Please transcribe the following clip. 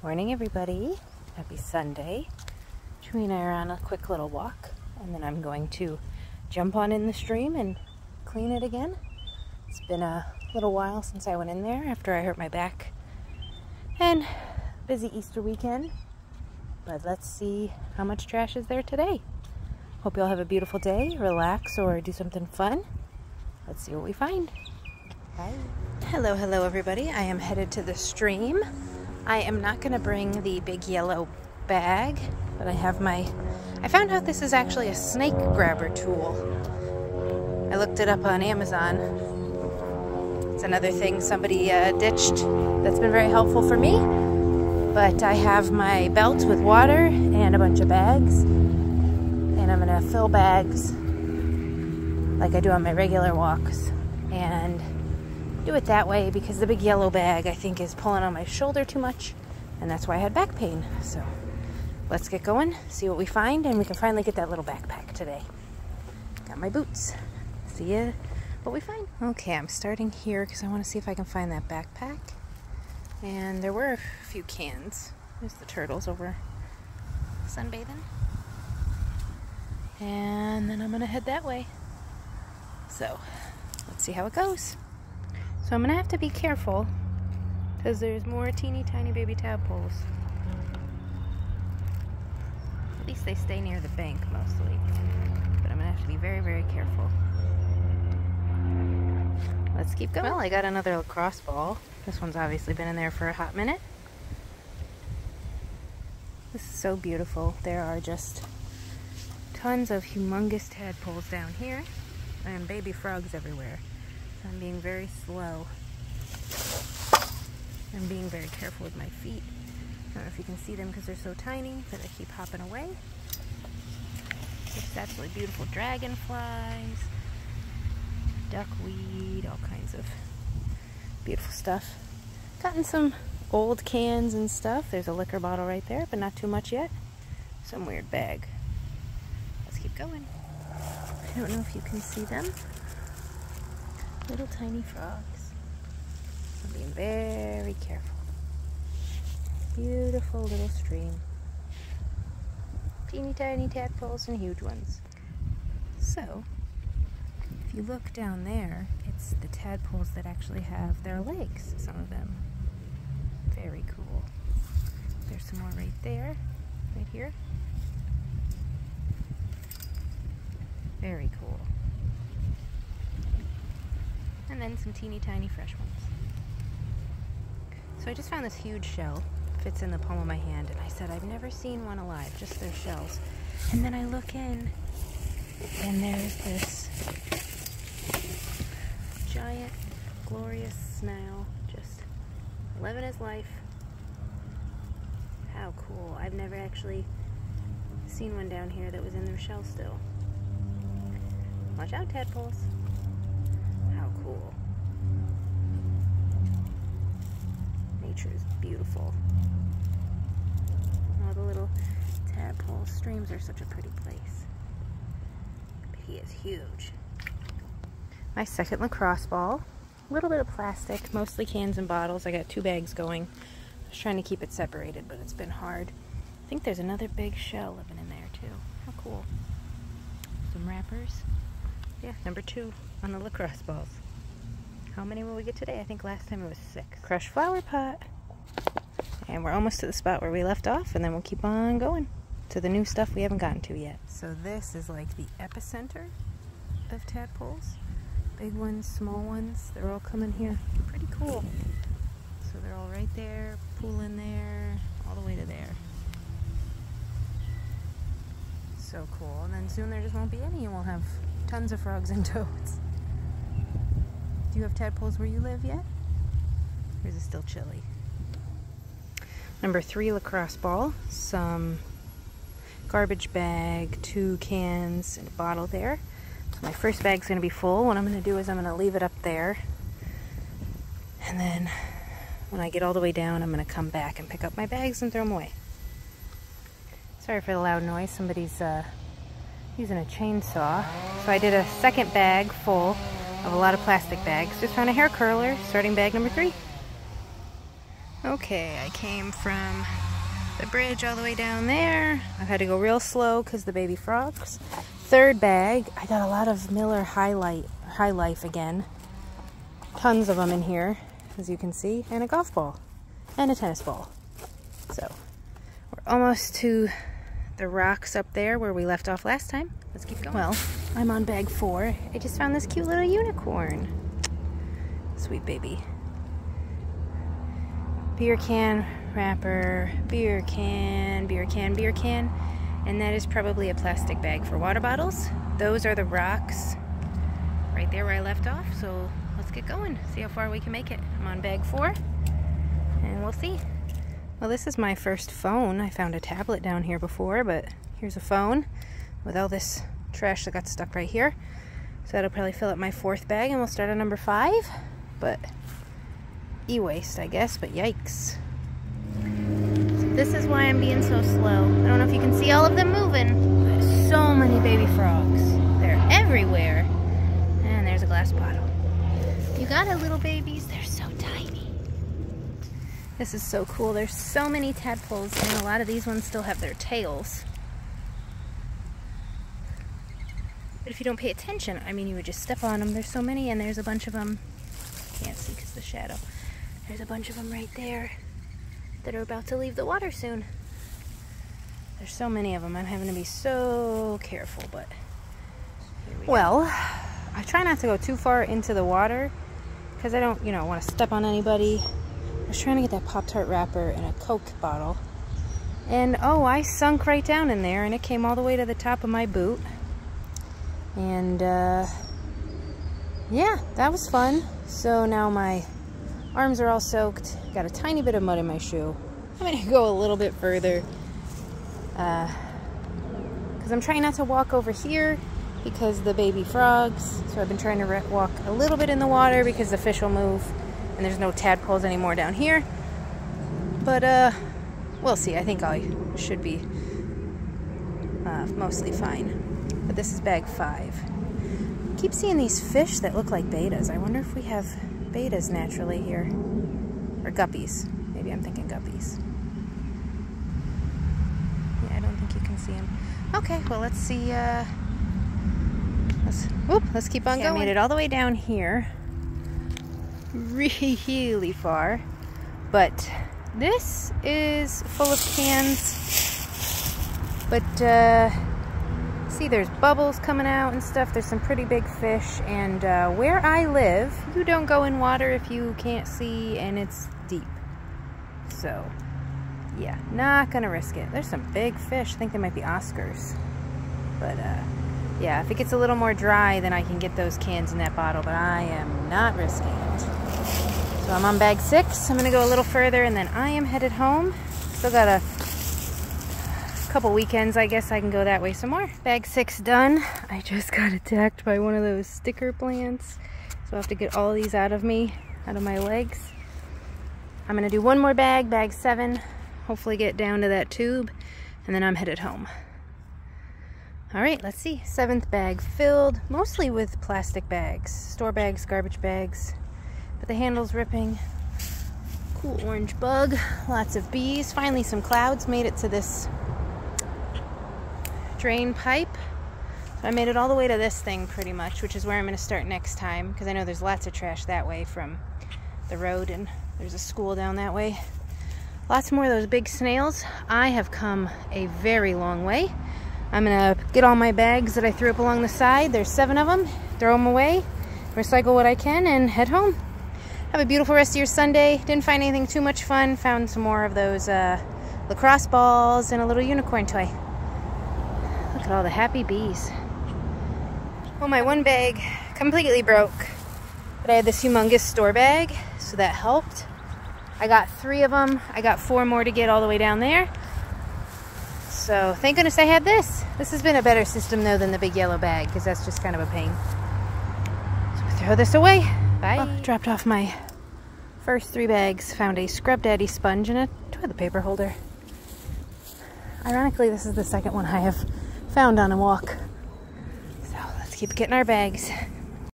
Morning, everybody. Happy Sunday. Chewy and I are on a quick little walk, and then I'm going to jump on in the stream and clean it again. It's been a little while since I went in there after I hurt my back. And busy Easter weekend. But let's see how much trash is there today. Hope you all have a beautiful day, relax, or do something fun. Let's see what we find. Bye. Hello everybody. I am headed to the stream. I am not going to bring the big yellow bag, but I found out this is actually a snake grabber tool. I looked it up on Amazon. It's another thing somebody ditched that's been very helpful for me. But I have my belt with water and a bunch of bags, and I'm going to fill bags like I do on my regular walks and do it that way because the big yellow bag I think is pulling on my shoulder too much, and that's why I had back pain. So let's get going, see what we find, and we can finally get that little backpack today. Got my boots. See ya what we find. Okay, I'm starting here because I want to see if I can find that backpack. And there were a few cans. There's the turtles over sunbathing. And then I'm gonna head that way. So let's see how it goes. So I'm gonna have to be careful because there's more teeny tiny baby tadpoles. At least they stay near the bank mostly. But I'm gonna have to be very, very careful. Let's keep going. Well, I got another lacrosse ball. This one's obviously been in there for a hot minute. This is so beautiful. There are just tons of humongous tadpoles down here and baby frogs everywhere. So I'm being very slow. I'm being very careful with my feet. I don't know if you can see them because they're so tiny, but I keep hopping away. There's absolutely beautiful dragonflies, duckweed, all kinds of beautiful stuff. Gotten some old cans and stuff. There's a liquor bottle right there, but not too much yet. Some weird bag. Let's keep going. I don't know if you can see them. Little tiny frogs. I'm being very careful. Beautiful little stream. Teeny tiny tadpoles and huge ones. So, if you look down there, it's the tadpoles that actually have their legs, some of them. Very cool. There's some more right there, right here. Very cool. And then some teeny tiny fresh ones. So I just found this huge shell. Fits in the palm of my hand, and I said I've never seen one alive, just their shells. And then I look in, and there's this giant, glorious snail, just living his life. How cool. I've never actually seen one down here that was in their shell still. Watch out, tadpoles. How cool. Nature is beautiful. All the little tadpole streams are such a pretty place. But he is huge. My second lacrosse ball. A little bit of plastic, mostly cans and bottles. I got 2 bags going. I was trying to keep it separated, but it's been hard. I think there's another big shell living in there too. How cool. Some wrappers. Yeah, number 2 on the lacrosse balls. How many will we get today? I think last time it was 6. Crushed flower pot. And we're almost to the spot where we left off, and then we'll keep on going to the new stuff we haven't gotten to yet. So this is like the epicenter of tadpoles. Big ones, small ones, they're all coming here. Pretty cool. So they're all right there, pool in there, all the way to there. So cool. And then soon there just won't be any, and we'll have tons of frogs and toads. Do you have tadpoles where you live yet? Or is it still chilly? Number 3 lacrosse ball, some garbage bag, 2 cans, and a bottle there. So my first bag's going to be full. What I'm going to do is I'm going to leave it up there. And then when I get all the way down, I'm going to come back and pick up my bags and throw them away. Sorry for the loud noise. Somebody's using a chainsaw. So I did a second bag full of a lot of plastic bags. Just found a hair curler, starting bag number 3. Okay, I came from the bridge all the way down there. I've had to go real slow because the baby frogs. Third bag, I got a lot of Miller High Life again. Tons of them in here, as you can see, and a golf ball and a tennis ball. So we're almost to the rocks up there where we left off last time. Let's keep going. Well, I'm on bag 4. I just found this cute little unicorn. Sweet baby. Beer can wrapper, beer can, beer can, beer can. And that is probably a plastic bag for water bottles. Those are the rocks right there where I left off. So let's get going, see how far we can make it. I'm on bag 4 and we'll see. Well, this is my first phone. I found a tablet down here before, but here's a phone with all this trash that got stuck right here. So that'll probably fill up my 4th bag and we'll start on number 5. But e-waste, I guess, but yikes. So this is why I'm being so slow. I don't know if you can see all of them moving. There's so many baby frogs. They're everywhere. And there's a glass bottle. You got it, little babies. They're so tiny. This is so cool. There's so many tadpoles, and a lot of these ones still have their tails. But if you don't pay attention, I mean, you would just step on them. There's so many, and there's a bunch of them. Can't see because of the shadow. There's a bunch of them right there that are about to leave the water soon. There's so many of them. I'm having to be so careful, but here we go. Well, I try not to go too far into the water because I don't, want to step on anybody. I was trying to get that Pop-Tart wrapper and a Coke bottle. And, oh, I sunk right down in there, and it came all the way to the top of my boot. And, yeah, that was fun. So now my arms are all soaked. Got a tiny bit of mud in my shoe. I'm going to go a little bit further because I'm trying not to walk over here because the baby frogs. So I've been trying to walk a little bit in the water because the fish will move and there's no tadpoles anymore down here. But we'll see. I think I should be mostly fine. But this is bag 5. I keep seeing these fish that look like bettas. I wonder if we have bettas naturally here. Or guppies. Maybe I'm thinking guppies. Yeah, I don't think you can see them. Okay, well, let's see. Let's keep on going. I made it all the way down here. Really far. But this is full of cans. But, see, there's bubbles coming out and stuff. There's some pretty big fish. And where I live, you don't go in water if you can't see and it's deep. So, yeah, not gonna risk it. There's some big fish. I think they might be Oscars. But, yeah, if it gets a little more dry, then I can get those cans in that bottle. But I am not risking it. So I'm on bag 6. I'm gonna go a little further and then I am headed home. Still got a couple weekends, I guess I can go that way some more. Bag 6 done. I just got attacked by one of those sticker plants. So I have to get all these out of my legs. I'm gonna do one more bag, bag 7. Hopefully get down to that tube and then I'm headed home. All right, let's see. 7th bag filled, mostly with plastic bags, store bags, garbage bags, but the handle's ripping. Cool orange bug, lots of bees. Finally some clouds made it to this drain pipe. So I made it all the way to this thing pretty much, which is where I'm going to start next time because I know there's lots of trash that way from the road and there's a school down that way. Lots more of those big snails. I have come a very long way. I'm going to get all my bags that I threw up along the side. There's 7 of them. Throw them away, recycle what I can, and head home. Have a beautiful rest of your Sunday. Didn't find anything too much fun. Found some more of those lacrosse balls and a little unicorn toy. Look at all the happy bees. Well, my one bag completely broke, but I had this humongous store bag, so that helped. I got 3 of them. I got 4 more to get all the way down there. So thank goodness I had this. This has been a better system though than the big yellow bag because that's just kind of a pain. So we throw this away. Bye. Well, dropped off my first 3 bags. Found a Scrub Daddy sponge and a toilet paper holder. Ironically, this is the second one I have found on a walk. So let's keep getting our bags.